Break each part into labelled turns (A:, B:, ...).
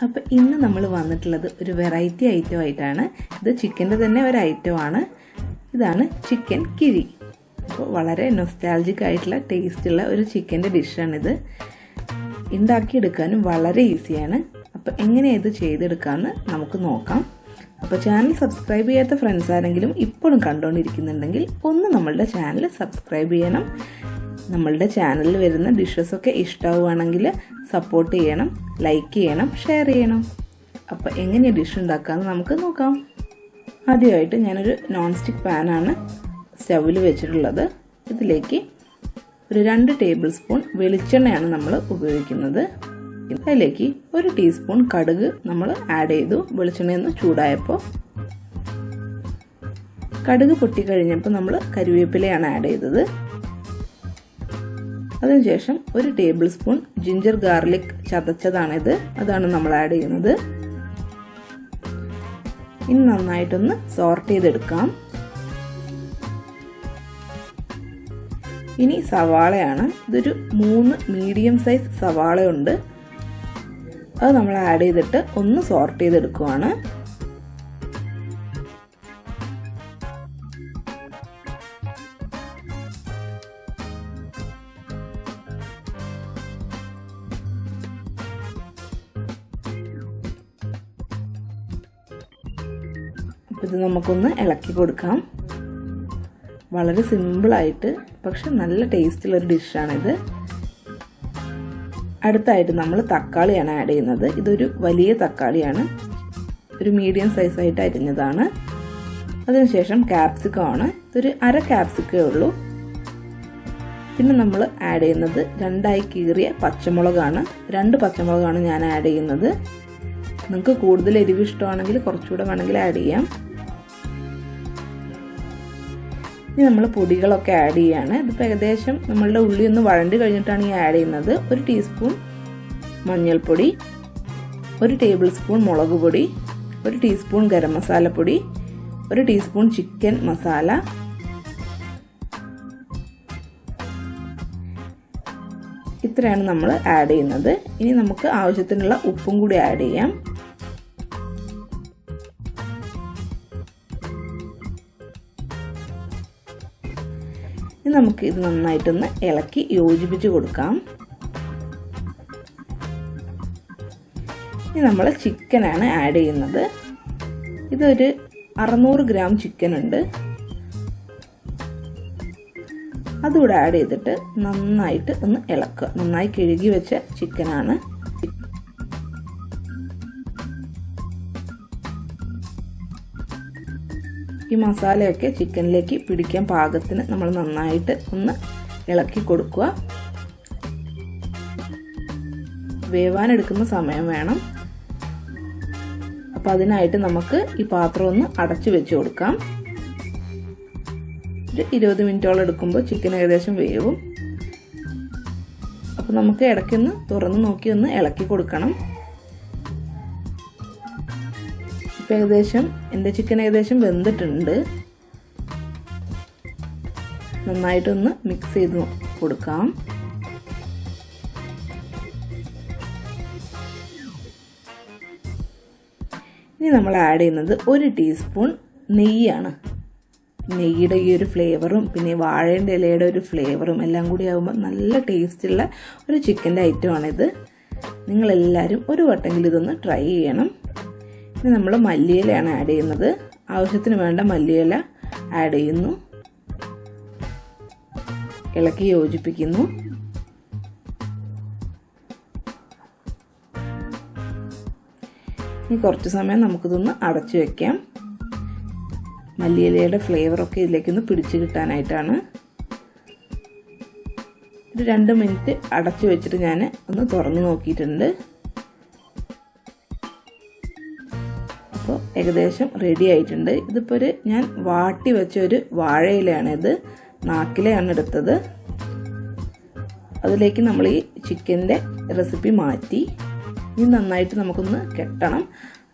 A: അപ്പോൾ ഇന്ന് നമ്മൾ വന്നിട്ടുള്ളത് ഒരു വെറൈറ്റി ഐറ്റം ആയിട്ടാണ്. ഇത് ചിക്കൻ്റെ തന്നെ ഒരു ഐറ്റമാണ്. ഇതാണ് ചിക്കൻ കിഴി. അപ്പോൾ വളരെ നൊസ്റ്റാൾജിക് ആയിട്ടുള്ള ടേസ്റ്റുള്ള ഒരു ചിക്കൻ്റെ ഡിഷാണിത്. ഉണ്ടാക്കിയെടുക്കാനും വളരെ ഈസിയാണ്. അപ്പോൾ എങ്ങനെയാണ് ഇത് ചെയ്തെടുക്കാമെന്ന് നമുക്ക് നോക്കാം. അപ്പോൾ ചാനൽ സബ്സ്ക്രൈബ് ചെയ്യാത്ത ഫ്രണ്ട്സ് ആരെങ്കിലും ഇപ്പോഴും കണ്ടുകൊണ്ടിരിക്കുന്നുണ്ടെങ്കിൽ ഒന്ന് നമ്മളുടെ ചാനൽ സബ്സ്ക്രൈബ് ചെയ്യണം. നമ്മളുടെ ചാനലിൽ വരുന്ന ഡിഷസൊക്കെ ഇഷ്ടമാവുകയാണെങ്കിൽ സപ്പോർട്ട് ചെയ്യണം, ലൈക്ക് ചെയ്യണം, ഷെയർ ചെയ്യണം. അപ്പോൾ എങ്ങനെയാണ് ഡിഷ് ഉണ്ടാക്കാമെന്ന് നമുക്ക് നോക്കാം. ആദ്യമായിട്ട് ഞാനൊരു നോൺ സ്റ്റിക്ക് പാനാണ് സ്റ്റൗവിൽ വെച്ചിട്ടുള്ളത്. ഇതിലേക്ക് ഒരു 2 ടേബിൾ സ്പൂൺ വെളിച്ചെണ്ണയാണ് നമ്മൾ ഉപയോഗിക്കുന്നത്. അതിലേക്ക് 1 ടീസ്പൂൺ കടുക് നമ്മൾ ആഡ് ചെയ്തു. വെളിച്ചെണ്ണയൊന്ന് ചൂടായപ്പോൾ കടുക് പൊട്ടിക്കഴിഞ്ഞപ്പോൾ നമ്മൾ കരിവേപ്പിലയാണ് ആഡ് ചെയ്തത്. അതിനുശേഷം 1 ടേബിൾ സ്പൂൺ ജിഞ്ചർ ഗാർലിക് ചതച്ചതാണിത്, അതാണ് നമ്മൾ ആഡ് ചെയ്യുന്നത്. ഇനി നന്നായിട്ടൊന്ന് സോർട്ട് ചെയ്തെടുക്കാം. ഇനി സവാളയാണ്. ഇതൊരു 3 മീഡിയം സൈസ് സവാളയുണ്ട്. അത് നമ്മൾ ആഡ് ചെയ്തിട്ട് ഒന്ന് സോർട്ട് ചെയ്തെടുക്കുവാണ്. ഇത് നമുക്കൊന്ന് ഇളക്കി കൊടുക്കാം. വളരെ സിമ്പിളായിട്ട് പക്ഷെ നല്ല ടേസ്റ്റുള്ളൊരു ഡിഷാണിത്. അടുത്തായിട്ട് നമ്മൾ തക്കാളിയാണ് ആഡ് ചെയ്യുന്നത്. ഇതൊരു വലിയ തക്കാളിയാണ്, ഒരു മീഡിയം സൈസായിട്ട് അരിഞ്ഞതാണ്. അതിനുശേഷം ക്യാപ്സിക്കമാണ്. ഇതൊരു 1/2 ക്യാപ്സിക്കേ ഉള്ളൂ. പിന്നെ നമ്മൾ ആഡ് ചെയ്യുന്നത് 2 കീറിയ പച്ചമുളകാണ്. 2 പച്ചമുളകാണ് ഞാൻ ആഡ് ചെയ്യുന്നത്. നിങ്ങൾക്ക് കൂടുതൽ എരിവ് ഇഷ്ടമാണെങ്കിൽ കുറച്ചുകൂടെ വേണമെങ്കിൽ ആഡ് ചെയ്യാം. ഇനി നമ്മൾ പൊടികളൊക്കെ ആഡ് ചെയ്യാണ്. ഇതിപ്പോൾ ഏകദേശം നമ്മളുടെ ഉള്ളി ഒന്ന് വഴണ്ട് കഴിഞ്ഞിട്ടാണ് ഈ ആഡ് ചെയ്യുന്നത്. 1 ടീസ്പൂൺ മഞ്ഞൾപ്പൊടി, 1 ടേബിൾ സ്പൂൺ മുളക് പൊടി, 1 ടീസ്പൂൺ ഗരം മസാലപ്പൊടി, 1 ടീസ്പൂൺ ചിക്കൻ മസാല, ഇത്രയാണ് നമ്മൾ ആഡ് ചെയ്യുന്നത്. ഇനി നമുക്ക് ആവശ്യത്തിനുള്ള ഉപ്പും കൂടി ആഡ് ചെയ്യാം. ഇനി നമുക്ക് ഇത് നന്നായിട്ടൊന്ന് ഇളക്കി യോജിപ്പിച്ച് കൊടുക്കാം. ഇനി നമ്മൾ ചിക്കനാണ് ആഡ് ചെയ്യുന്നത്. ഇതൊരു 600 ഗ്രാം ചിക്കൻ ഉണ്ട്. അതുകൂടെ ആഡ് ചെയ്തിട്ട് നന്നായിട്ട് ഒന്ന് ഇളക്കുക. നന്നായി കഴുകി വെച്ച ചിക്കനാണ്. ഈ മസാലയൊക്കെ ചിക്കനിലേക്ക് പിടിക്കാൻ പാകത്തിന് നമ്മൾ നന്നായിട്ട് ഒന്ന് ഇളക്കി കൊടുക്കുക. വേവാനെടുക്കുന്ന സമയം വേണം. അപ്പോൾ അതിനായിട്ട് നമുക്ക് ഈ പാത്രം ഒന്ന് അടച്ചു വെച്ച് കൊടുക്കാം. ഒരു 20 മിനിറ്റോളം എടുക്കുമ്പോൾ ചിക്കൻ ഏകദേശം വേവും. അപ്പോൾ നമുക്ക് ഇടയ്ക്കൊന്ന് തുറന്ന് നോക്കി ഒന്ന് ഇളക്കി കൊടുക്കണം. ഇപ്പോൾ ഏകദേശം എൻ്റെ ചിക്കൻ ഏകദേശം വെന്തിട്ടുണ്ട്. നന്നായിട്ടൊന്ന് മിക്സ് ചെയ്ത് കൊടുക്കാം. ഇനി നമ്മൾ ആഡ് ചെയ്യുന്നത് 1 ടീസ്പൂൺ നെയ്യാണ്. നെയ്യുടെ ഈ ഒരു ഫ്ലേവറും പിന്നെ വാഴേൻ്റെ ഇലയുടെ ഒരു ഫ്ലേവറും എല്ലാം കൂടി ആകുമ്പോൾ നല്ല ടേസ്റ്റുള്ള ഒരു ചിക്കൻ്റെ ഐറ്റമാണിത്. നിങ്ങളെല്ലാവരും ഒരു വട്ടമെങ്കിലും ഇതൊന്ന് ട്രൈ ചെയ്യണം. ഇനി നമ്മൾ മല്ലിയിലയാണ് ആഡ് ചെയ്യുന്നത്. ആവശ്യത്തിന് വേണ്ട മല്ലിയില ആഡ് ചെയ്യുന്നു. ഇളക്കി യോജിപ്പിക്കുന്നു. ഇനി കുറച്ച് സമയം നമുക്കിതൊന്ന് അടച്ചു വെക്കാം. മല്ലിയിലയുടെ ഫ്ലേവറൊക്കെ ഇതിലേക്കൊന്ന് പിടിച്ചു കിട്ടാനായിട്ടാണ്. ഒരു 2 മിനിറ്റ് അടച്ചു വെച്ചിട്ട് ഞാൻ ഒന്ന് തുറന്നു നോക്കിയിട്ടുണ്ട്. അപ്പോൾ ഏകദേശം റെഡി ആയിട്ടുണ്ട്. ഇതിപ്പോൾ ഞാൻ വാട്ടി വെച്ച ഒരു വാഴയിലയാണ്. ഇത് നാക്കിലയാണ് എടുത്തത്. അതിലേക്ക് നമ്മൾ ഈ ചിക്കൻ്റെ റെസിപ്പി മാറ്റി ഇനി നന്നായിട്ട് നമുക്കൊന്ന് കെട്ടണം.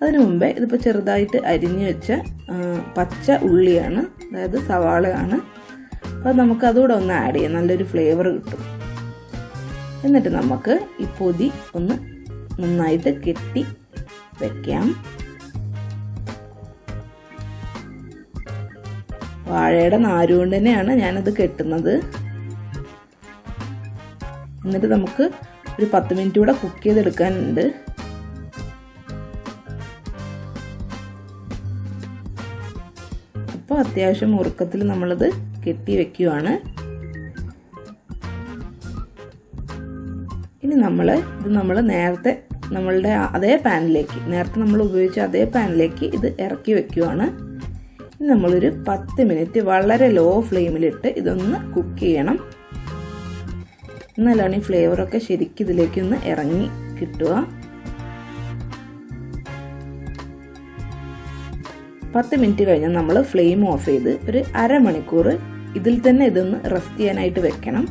A: അതിനു മുമ്പേ ഇതിപ്പോൾ ചെറുതായിട്ട് അരിഞ്ഞു വെച്ച പച്ച ഉള്ളിയാണ്, അതായത് സവാളയാണ്. അപ്പോൾ നമുക്ക് അതുകൂടെ ഒന്ന് ആഡ് ചെയ്യാം, നല്ലൊരു ഫ്ലേവർ കിട്ടും. എന്നിട്ട് നമുക്ക് ഈ പൊതി ഒന്ന് നന്നായിട്ട് കെട്ടി വെക്കാം. വാഴയുടെ നാരുകൊണ്ട് തന്നെയാണ് ഞാനത് കെട്ടുന്നത്. എന്നിട്ട് നമുക്ക് ഒരു 10 മിനിറ്റ് കൂടെ കുക്ക് ചെയ്തെടുക്കാനുണ്ട്. അപ്പോൾ അത്യാവശ്യം മുറുക്കത്തിൽ നമ്മളത് കെട്ടി വെക്കുകയാണ്. ഇനി ഇത് നേരത്തെ നമ്മളുടെ അതേ പാനിലേക്ക്, നേരത്തെ നമ്മൾ ഉപയോഗിച്ച അതേ പാനിലേക്ക് ഇത് ഇറക്കി വെക്കുകയാണ്. ഇനി നമ്മളൊരു 10 മിനിറ്റ് വളരെ ലോ ഫ്ലെയിമിലിട്ട് ഇതൊന്ന് കുക്ക് ചെയ്യണം. എന്നാലാണ് ഈ ഫ്ലേവറൊക്കെ ശരിക്കും ഇതിലേക്കൊന്ന് ഇറങ്ങി കിട്ടുക. 10 മിനിറ്റ് കഴിഞ്ഞാൽ നമ്മൾ ഫ്ലെയിം ഓഫ് ചെയ്ത് ഒരു അരമണിക്കൂർ ഇതിൽ തന്നെ ഇതൊന്ന് റെസ്റ്റ് ചെയ്യാനായിട്ട് വെക്കണം.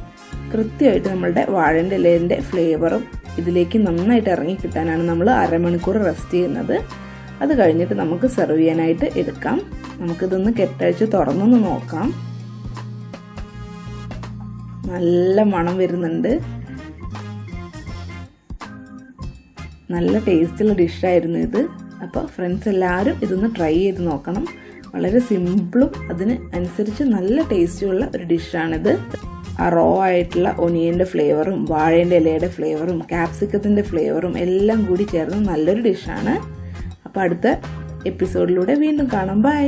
A: കൃത്യമായിട്ട് നമ്മളുടെ വാഴൻ്റെ ഇലേൻ്റെ ഫ്ലേവറും ഇതിലേക്ക് നന്നായിട്ട് ഇറങ്ങി കിട്ടാനാണ് നമ്മൾ അരമണിക്കൂർ റെസ്റ്റ് ചെയ്യുന്നത്. അത് കഴിഞ്ഞിട്ട് നമുക്ക് സെർവ് ചെയ്യാനായിട്ട് എടുക്കാം. നമുക്കിതൊന്ന് കെട്ടഴിച്ച് തുറന്നൊന്ന് നോക്കാം. നല്ല മണം വരുന്നുണ്ട്. നല്ല ടേസ്റ്റുള്ള ഡിഷായിരുന്നു ഇത്. അപ്പോൾ ഫ്രണ്ട്സ് എല്ലാവരും ഇതൊന്ന് ട്രൈ ചെയ്ത് നോക്കണം. വളരെ സിമ്പിളും അതിന് അനുസരിച്ച് നല്ല ടേസ്റ്റുള്ള ഒരു ഡിഷാണിത്. ആ റോ ആയിട്ടുള്ള ഒനിയൻ്റെ ഫ്ലേവറും വാഴേൻ്റെ ഇലയുടെ ഫ്ലേവറും ക്യാപ്സിക്കത്തിൻ്റെ ഫ്ലേവറും എല്ലാം കൂടി ചേർന്ന് നല്ലൊരു ഡിഷാണ്. അപ്പോൾ അടുത്ത എപ്പിസോഡിലൂടെ വീണ്ടും കാണാം. ബൈ.